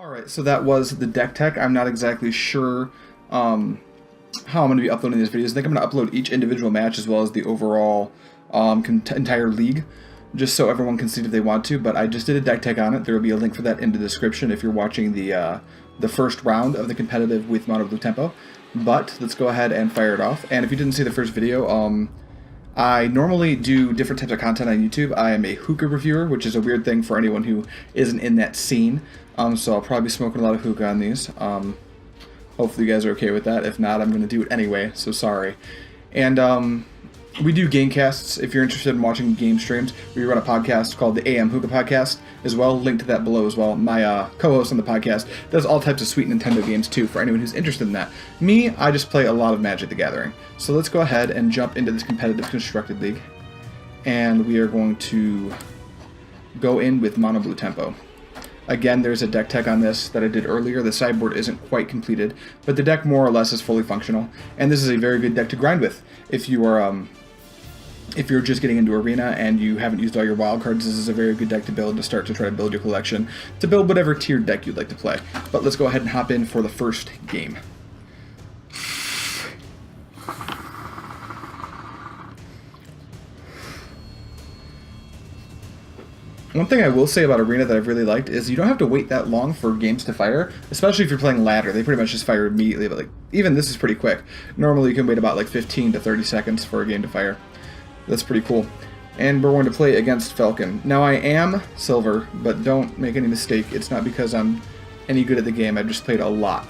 Alright, so that was the deck tech. I'm not exactly sure how I'm going to be uploading these videos. I think I'm going to upload each individual match as well as the overall entire league, just so everyone can see it if they want to. But I just did a deck tech on it. There will be a link for that in the description if you're watching the first round of the competitive with Mono Blue Tempo. But let's go ahead and fire it off. And if you didn't see the first video, I normally do different types of content on YouTube. I am a hookah reviewer, which is a weird thing for anyone who isn't in that scene. So I'll probably be smoking a lot of hookah on these. Hopefully you guys are okay with that. If not, I'm going to do it anyway, so sorry. And we do game casts. If you're interested in watching game streams, we run a podcast called the AM Hookah Podcast as well. Link to that below as well. My co-host on the podcast does all types of sweet Nintendo games too for anyone who's interested in that. Me, I just play a lot of Magic the Gathering. So let's go ahead and jump into this competitive constructed league. And we are going to go in with Mono Blue Tempo. Again, there's a deck tech on this that I did earlier. The sideboard isn't quite completed, but the deck more or less is fully functional. And this is a very good deck to grind with. If you're just getting into Arena and you haven't used all your wild cards, this is a very good deck to build to start to try to build your collection, to build whatever tiered deck you'd like to play. But let's go ahead and hop in for the first game. One thing I will say about Arena that I've really liked is you don't have to wait that long for games to fire, especially if you're playing ladder. They pretty much just fire immediately, but like even this is pretty quick. Normally you can wait about like 15 to 30 seconds for a game to fire. That's pretty cool. And we're going to play against Falcon. Now I am silver, but don't make any mistake. It's not because I'm any good at the game. I just played a lot.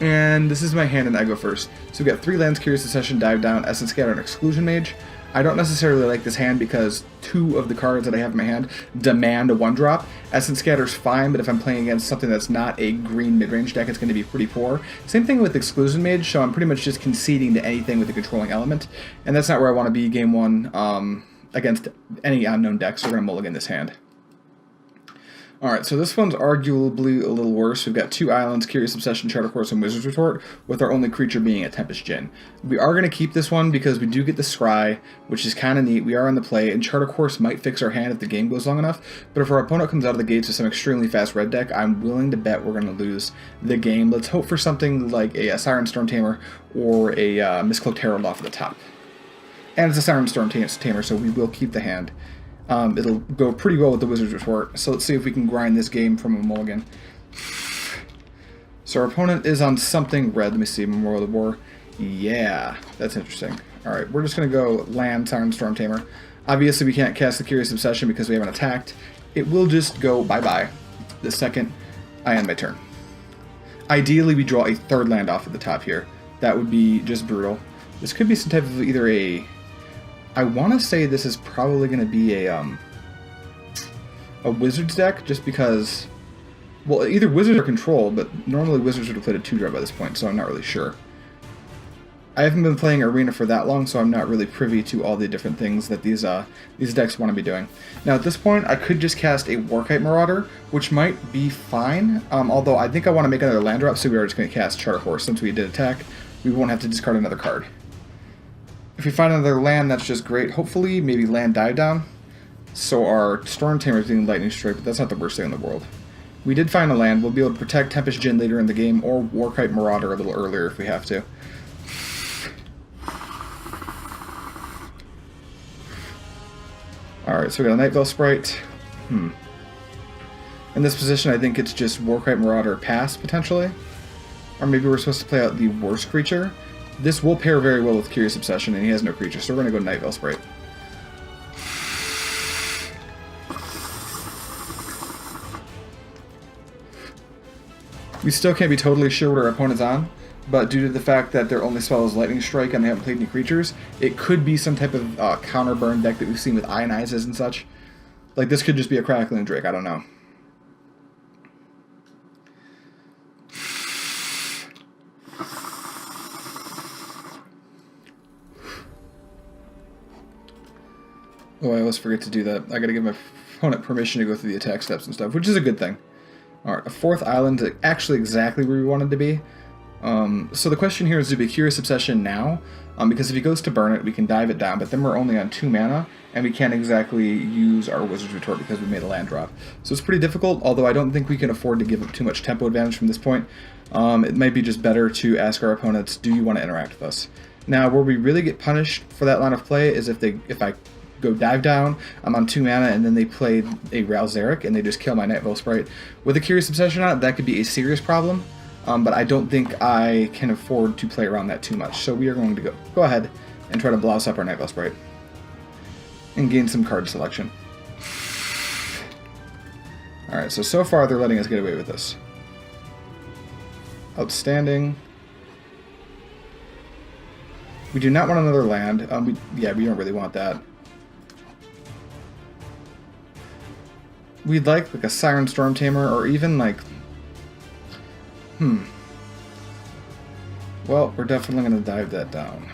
And this is my hand and I go first. So we've got 3 lands, Curious Succession, Dive Down, Essence Scatter, and Exclusion Mage. I don't necessarily like this hand because 2 of the cards that I have in my hand demand a 1-drop. Essence Scatter's fine, but if I'm playing against something that's not a green mid-range deck, it's going to be pretty poor. Same thing with Exclusion Mage, so I'm pretty much just conceding to anything with a controlling element, and that's not where I want to be game 1 against any unknown deck, so we're going to mulligan this hand. Alright, so this one's arguably a little worse. We've got 2 islands, Curious Obsession, Charter Course, and Wizard's Retort, with our only creature being a Tempest Djinn. We are going to keep this one because we do get the Scry, which is kind of neat. We are on the play, and Charter Course might fix our hand if the game goes long enough, but if our opponent comes out of the gates with some extremely fast red deck, I'm willing to bet we're going to lose the game. Let's hope for something like a Siren Storm Tamer or a Mistcloaked Herald off at the top. And it's a Siren Storm Tamer, so we will keep the hand. It'll go pretty well with the Wizard's Retort, so let's see if we can grind this game from a mulligan. So our opponent is on something red. Let me see, Memorial of War. Yeah, that's interesting. Alright, we're just going to go land Siren Storm Tamer. Obviously we can't cast the Curious Obsession because we haven't attacked. It will just go bye-bye the second I end my turn. Ideally we draw a 3rd land off at the top here. That would be just brutal. This could be some type of either a... I want to say this is probably going to be a Wizards deck, just because, well, either Wizards or Control, but normally Wizards would have played a 2-drop by this point, so I'm not really sure. I haven't been playing Arena for that long, so I'm not really privy to all the different things that these decks want to be doing. Now, at this point, I could just cast a Warkite Marauder, which might be fine, although I think I want to make another land drop, so we are just going to cast Charter Horse. Since we did attack, we won't have to discard another card. If we find another land, that's just great. Hopefully, maybe land Dive Down. So our Storm Tamer is doing Lightning Strike, but that's not the worst thing in the world. We did find a land. We'll be able to protect Tempest Djinn later in the game, or Warkite Marauder a little earlier if we have to. Alright, so we got a Night Veil Sprite. In this position, I think it's just Warkite Marauder pass, potentially. Or maybe we're supposed to play out the worst creature. This will pair very well with Curious Obsession, and he has no creature, so we're going to go Night Veil Sprite. We still can't be totally sure what our opponent's on, but due to the fact that their only spell is Lightning Strike and they haven't played any creatures, it could be some type of counter burn deck that we've seen with Ionizes and such. Like, this could just be a Crackling Drake, I don't know. Oh, I always forget to do that. I gotta give my opponent permission to go through the attack steps and stuff, which is a good thing. Alright, a 4th island, actually exactly where we wanted to be. So the question here is, do we Curious Obsession now? Because if he goes to burn it, we can dive it down, but then we're only on 2 mana, and we can't exactly use our Wizard's Retort because we made a land drop. So it's pretty difficult, although I don't think we can afford to give up too much tempo advantage from this point. It might be just better to ask our opponents, do you want to interact with us? Now, where we really get punished for that line of play is if I go dive down, I'm on 2 mana, and then they play a Ralzeric, and they just kill my Night Veil Sprite. With a Curious Obsession on it, that could be a serious problem. But I don't think I can afford to play around that too much. So we are going to go ahead and try to blouse up our Night Veil Sprite and gain some card selection. Alright, so far they're letting us get away with this. Outstanding. We do not want another land. We don't really want that. We'd like a Siren Storm Tamer, or even like... Well, we're definitely going to dive that down.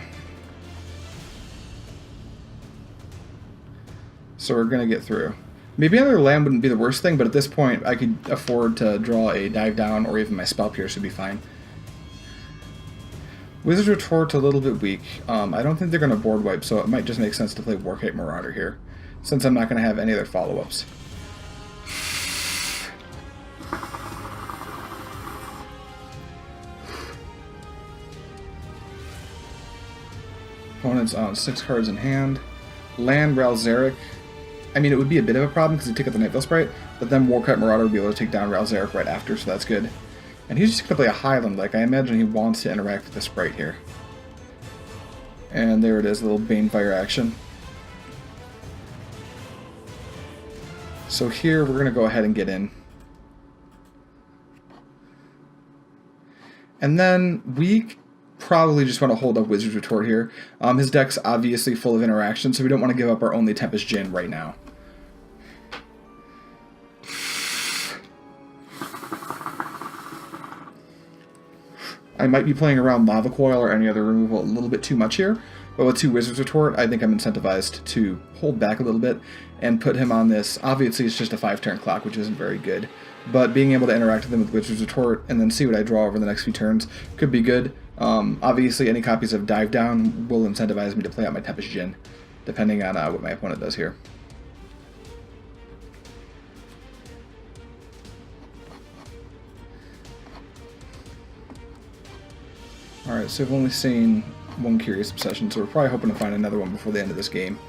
So we're going to get through. Maybe another land wouldn't be the worst thing, but at this point I could afford to draw a dive down, or even my Spell Pierce would be fine. Wizard's Retort a little bit weak. I don't think they're going to board wipe, so it might just make sense to play Warkite Marauder here, since I'm not going to have any other follow-ups. Opponent's on 6 cards in hand. Land Ralzeric. I mean, it would be a bit of a problem because he took out the Night Veil Sprite, but then Warkite Marauder would be able to take down Ralzeric right after, so that's good. And he's just going to play a Highland. Like, I imagine he wants to interact with the Sprite here. And there it is, a little Banefire action. So here, we're going to go ahead and get in. And then we probably just want to hold up Wizard's Retort here. His deck's obviously full of interaction, so we don't want to give up our only Tempest Djinn right now. I might be playing around Lava Coil or any other removal a little bit too much here, but with 2 Wizard's Retort, I think I'm incentivized to hold back a little bit and put him on this. Obviously, it's just a 5-turn clock, which isn't very good, but being able to interact with him with Wizard's Retort and then see what I draw over the next few turns could be good. Obviously, any copies of Dive Down will incentivize me to play out my Tempest Djinn, depending on what my opponent does here. Alright, so we've only seen 1 Curious Obsession, so we're probably hoping to find another one before the end of this game.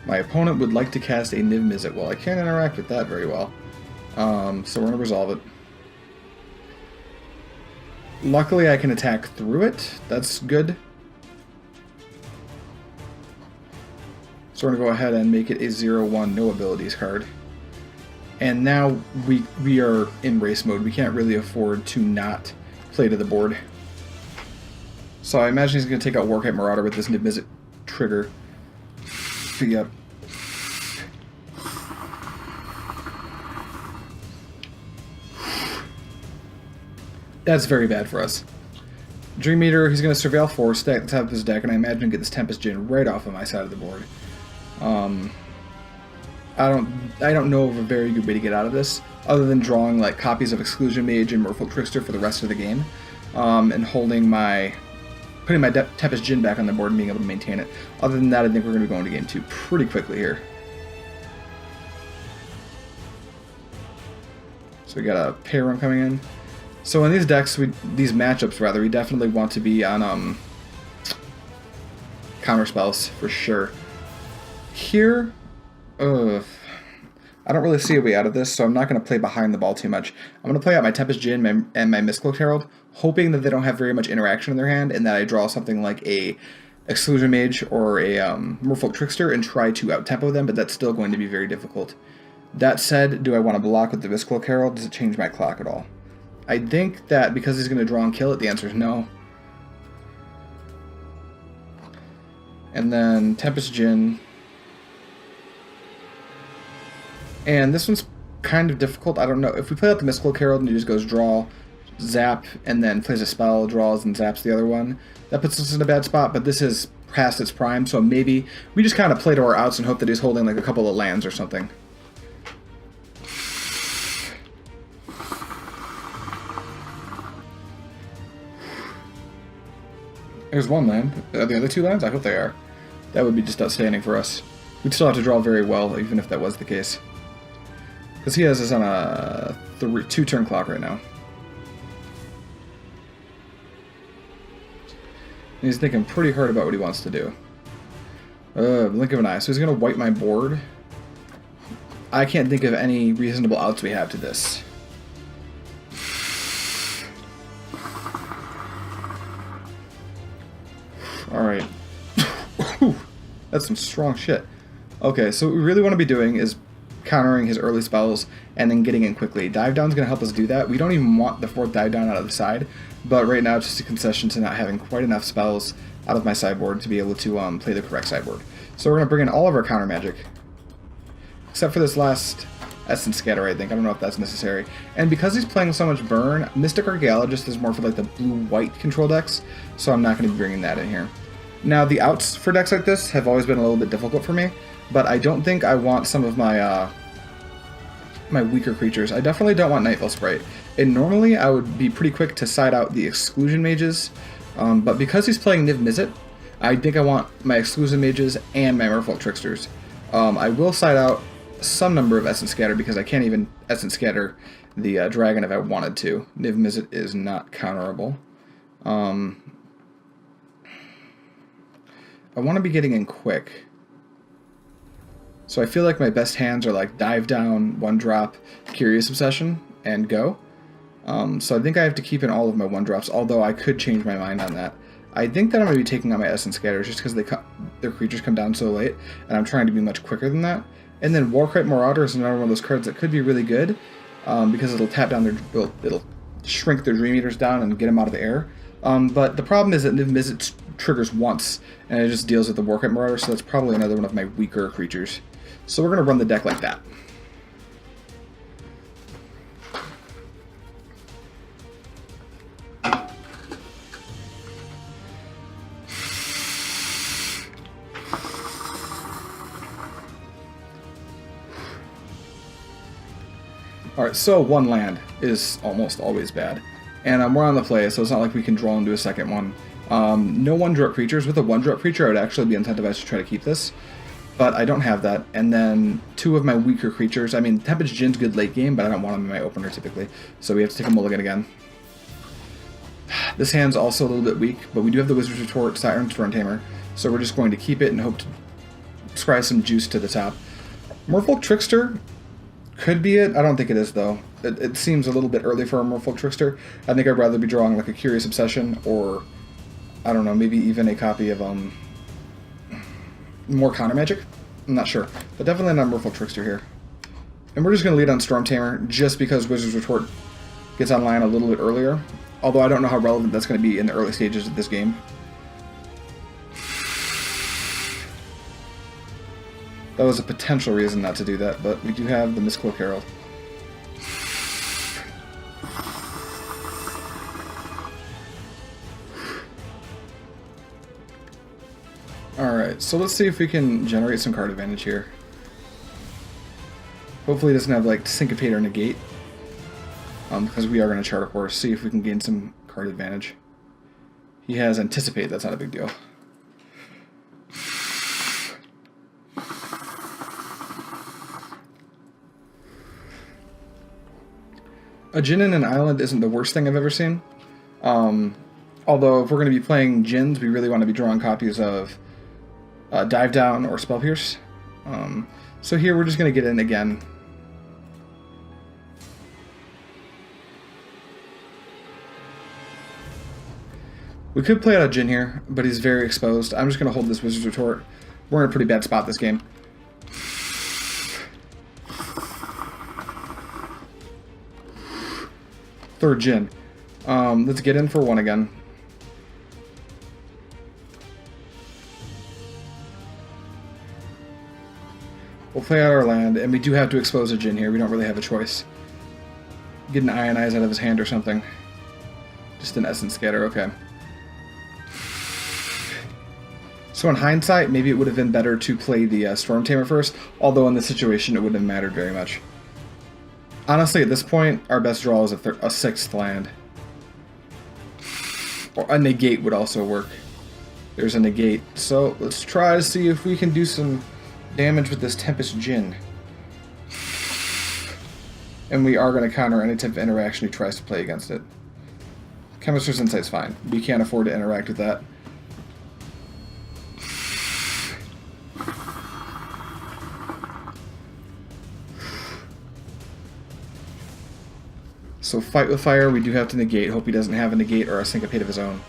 My opponent would like to cast a Niv Mizzet. Well, I can't interact with that very well. So we're going to resolve it. Luckily, I can attack through it. That's good. So we're going to go ahead and make it a 0/1 no abilities card. And now we are in race mode. We can't really afford to not play to the board. So I imagine he's going to take out Warkite Marauder with this Niv Mizzet trigger. Yep. That's very bad for us. Dream Eater, he's going to Surveil 4, stack the top of his deck, and I imagine get this Tempest Djinn right off of my side of the board. I don't know of a very good way to get out of this, other than drawing like copies of Exclusion Mage and Merfolk Trickster for the rest of the game, and putting my Tempest Djinn back on the board and being able to maintain it. Other than that, I think we're going to go into game 2 pretty quickly here. So we got a pair run coming in. So in these decks, these matchups rather, we definitely want to be on counter spells for sure. Here, I don't really see a way out of this, so I'm not going to play behind the ball too much. I'm going to play out my Tempest Djinn and my Mistcloaked Herald, hoping that they don't have very much interaction in their hand, and that I draw something like a Exclusion Mage or a Merfolk Trickster and try to out-tempo them, but that's still going to be very difficult. That said, do I want to block with the Mistcloaked Herald? Does it change my clock at all? I think that because he's going to draw and kill it, the answer is no. And then Tempest Djinn. And this one's kind of difficult. I don't know. If we play out the Mistcloaked Herald and he just goes draw, zap, and then plays a spell, draws, and zaps the other one, that puts us in a bad spot, but this is past its prime, so maybe we just kind of play to our outs and hope that he's holding like a couple of lands or something. There's one land. Are the other two lands? I hope they are. That would be just outstanding for us. We'd still have to draw very well, even if that was the case. Because he has us on a 2-turn clock right now. And he's thinking pretty hard about what he wants to do. Blink of an eye. So he's going to wipe my board. I can't think of any reasonable outs we have to this. Alright. That's some strong shit. Okay, so what we really want to be doing is countering his early spells and then getting in quickly. Dive Down's going to help us do that. We don't even want the 4th Dive Down out of the side, but right now it's just a concession to not having quite enough spells out of my sideboard to be able to play the correct sideboard. So we're going to bring in all of our counter magic, except for this last Essence Scatter, I think. I don't know if that's necessary. And because he's playing so much Burn, Mystic Archaeologist is more for like the blue-white control decks, so I'm not going to be bringing that in here. Now, the outs for decks like this have always been a little bit difficult for me, but I don't think I want some of my my weaker creatures. I definitely don't want Nightfall Sprite. And normally I would be pretty quick to side out the Exclusion Mages, but because he's playing Niv Mizzet, I think I want my Exclusion Mages and my Merfolk Tricksters. I will side out some number of Essence Scatter because I can't even Essence Scatter the Dragon if I wanted to. Niv Mizzet is not counterable. I want to be getting in quick. So I feel like my best hands are like Dive Down, 1-drop, Curious Obsession, and go. So I think I have to keep in all of my 1-drops, although I could change my mind on that. I think that I'm going to be taking on my Essence Scatters just because their creatures come down so late, and I'm trying to be much quicker than that. And then Warcry Marauder is another one of those cards that could be really good, because it'll tap down it'll shrink their Dream Eaters down and get them out of the air. But the problem is that Niv Mizzet triggers once, and it just deals with the Warcry Marauder, so that's probably another one of my weaker creatures. So we're going to run the deck like that. Alright, so one land is almost always bad. And we're on the play, so it's not like we can draw into a second one. No 1-drop creatures. With a 1-drop creature, I would actually be incentivized to try to keep this. But I don't have that. And then 2 of my weaker creatures. I mean, Tempest Djinn's good late game, but I don't want him in my opener typically. So we have to take a mulligan again. This hand's also a little bit weak, but we do have the Wizard's Retort, Siren Stormtamer. So we're just going to keep it and hope to scry some juice to the top. Merfolk Trickster could be it. I don't think it is, though. It seems a little bit early for a Merfolk Trickster. I think I'd rather be drawing like a Curious Obsession, or I don't know, maybe even a copy of more counter magic. I'm not sure, but definitely not Merfolk Trickster here. And we're just going to lead on Stormtamer just because Wizard's Retort gets online a little bit earlier. Although I don't know how relevant that's going to be in the early stages of this game. That was a potential reason not to do that, but we do have the Mistcloak Herald. Alright, so let's see if we can generate some card advantage here. Hopefully it doesn't have like Syncopate or Negate. Because we are going to Charter Course, see if we can gain some card advantage. He has Anticipate, that's not a big deal. A Djinn in an island isn't the worst thing I've ever seen. Although if we're going to be playing Djinns, we really want to be drawing copies of Dive Down or Spell Pierce. So here we're just going to get in again. We could play out a Djinn here, but he's very exposed. I'm just going to hold this Wizard's Retort. We're in a pretty bad spot this game. Third Djinn. Let's get in for one again. We'll play out our land, and we do have to expose a Djinn here. We don't really have a choice. Get an Ionize out of his hand or something. Just an Essence Scatter, okay. So in hindsight, maybe it would have been better to play the Stormtamer first, although in this situation it wouldn't have mattered very much. Honestly, at this point, our best draw is a 6th land. Or a Negate would also work. There's a negate. So let's try to see if we can do some damage with this Tempest Djinn. And we are going to counter any type of interaction he tries to play against it. Chemist's Insight's fine. We can't afford to interact with that. So fight with fire, we do have to negate. Hope he doesn't have a negate or a syncopate of his own.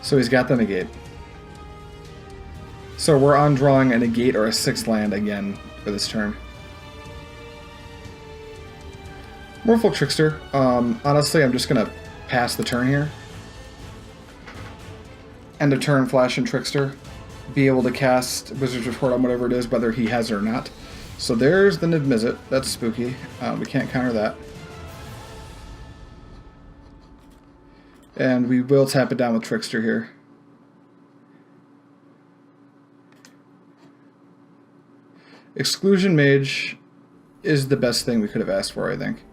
So he's got the negate. So we're on drawing a negate or a 6th land again for this turn. Merfolk Trickster. Honestly, I'm just going to pass the turn here. End of turn, Flash and Trickster. Be able to cast Wizard's Retort on whatever it is, whether he has it or not. So there's the Niv-Mizzet. That's spooky. We can't counter that. And we will tap it down with Trickster here. Exclusion Mage is the best thing we could have asked for, I think.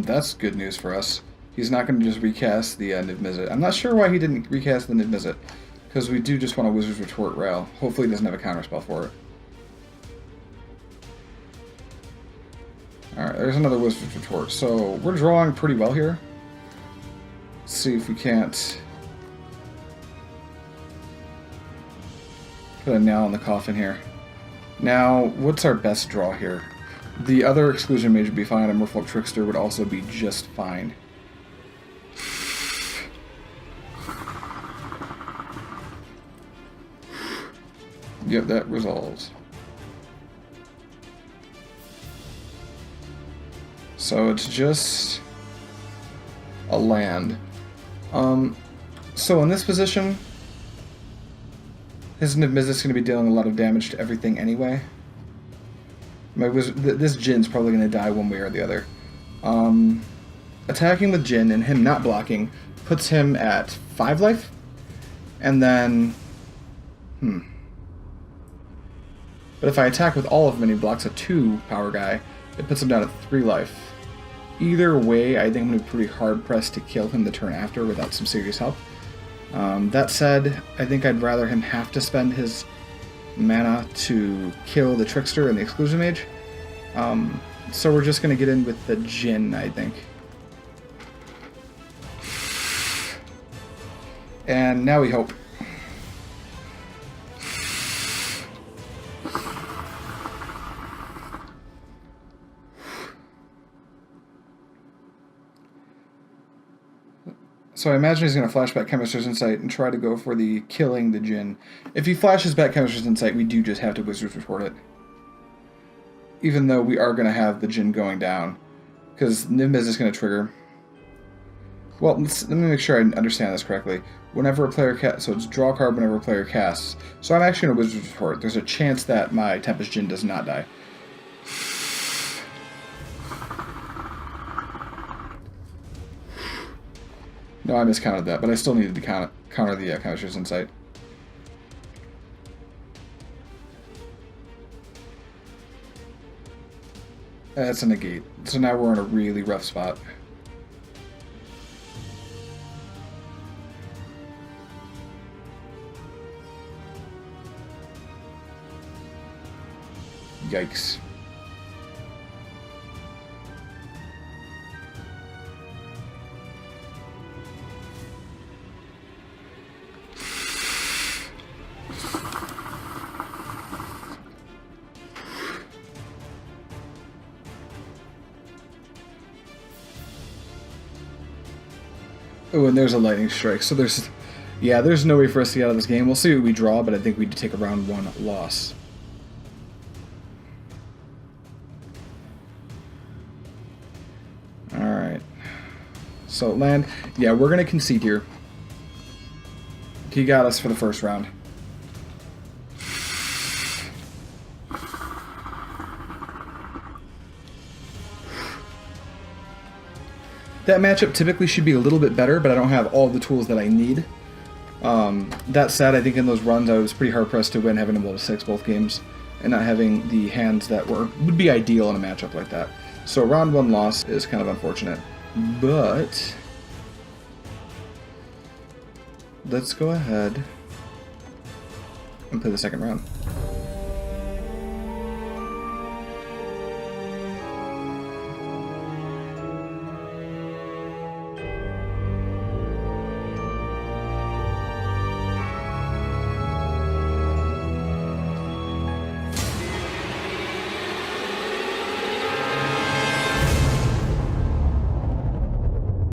That's good news for us. He's not going to just recast the Niv-Mizzet. I'm not sure why he didn't recast the Niv-Mizzet, because we do just want a Wizard's Retort rail. Hopefully he doesn't have a counterspell for it. Alright, there's another Wizard's Retort. So we're drawing pretty well here. Let's see if we can't put a nail in the coffin here. Now, what's our best draw here? The other Exclusion Mage would be fine, and Merfolk Trickster would also be just fine. Yep, that resolves. So it's just a land. So in this position, his Niv-Mizzet's going to be dealing a lot of damage to everything anyway. This Djinn's probably going to die one way or the other. Attacking with Djinn and him not blocking puts him at 5 life. And then... But if I attack with all of them and he blocks a 2 power guy, it puts him down at 3 life. Either way, I think I'm going to be pretty hard-pressed to kill him the turn after without some serious help. That said, I think I'd rather him have to spend his mana to kill the Trickster and the Exclusion Mage. So we're just going to get in with the Djinn, I think. And now we hope. So I imagine he's going to flash back Chemist's Insight and try to go for the killing the Djinn. If he flashes back Chemist's Insight, we do just have to Wizard's Retort it. Even though we are going to have the Djinn going down. Because Niv-Mizzet is going to trigger. Well, let me make sure I understand this correctly. Whenever a player casts, so it's draw a card whenever a player casts. So I'm actually going to Wizard's Retort. There's a chance that my Tempest Djinn does not die. No, I miscounted that, but I still needed to counter the Chemist's Insight. That's a negate. So now we're in a really rough spot. Yikes. Oh, and there's a lightning strike. So there's no way for us to get out of this game. We'll see what we draw, but I think we need to take a round 1 loss. Alright. So land, yeah, we're gonna concede here. He got us for the first round. That matchup typically should be a little bit better, but I don't have all the tools that I need. That said, I think in those runs I was pretty hard-pressed to win, having to roll to 6 both games, and not having the hands that would be ideal in a matchup like that. So round 1 loss is kind of unfortunate. But let's go ahead and play the second round.